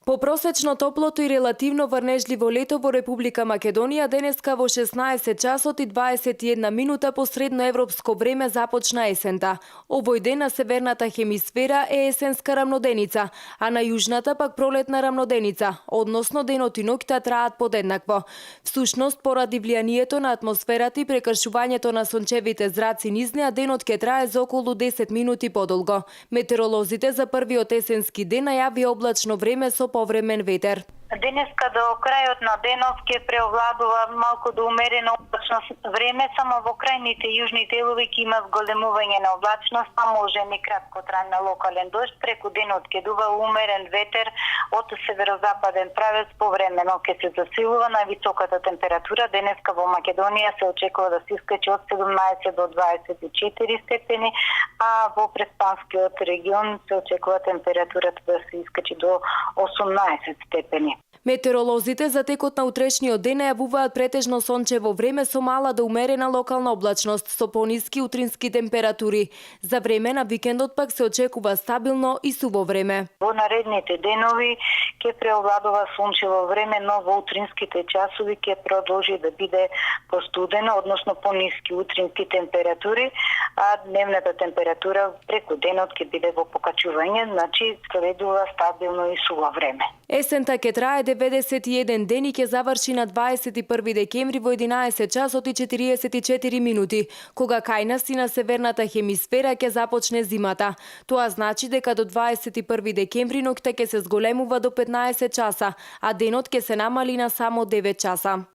Попросечно топлото и релативно врнежливо лето во Република Македонија денеска во 16 часот и 21 минута по средноевропско време започна есента. Овој ден на северната хемисфера е есенска рамноденица, а на јужната пак пролетна рамноденица, односно денот и ноќта траат подеднакво. Всушност, поради влијанието на атмосферата и прекршувањето на сончевите зраци низ неа, денот ќе трае за околу 10 минути подолго. Метеоролозите за првиот есенски ден најавија облачно време со повремен ветер. Денеска до крајот на денот ќе преовладува малку до умерено облачно време, само во крајните јужни делови ќе има зголемување на облачност, а може и краткотрајна локален дожд. Преку денот ќе дува умерен ветер од северозападен правец, повремено ќе се засилува. Највисоката температура денеска во Македонија се очекува да се искачи од 17 до 24 степени, а во Преспанскиот регион се очекува температурата да се искачи до 18 степени. Метеоролозите за текот на утрешниот ден најавуваат претежно сончево време со мала до умерена локална облачност со пониски утрински температури. За време на викендот пак се очекува стабилно и суво време. Во наредните денови ќе преовладува сончево време, но во утринските часови ќе продолжи да биде постудено, односно пониски утрински температури, а дневната температура преку денот ќе биде во покачување, значи следува стабилно и суво време. Есента ќе трае 91 ден и ќе заврши на 21 декември во 11 часот и 44 минути, кога кај нас и на северната хемисфера ќе започне зимата. Тоа значи дека до 21 декември ноќта ќе се зголемува до 15 часа, а денот ќе се намали на само 9 часа.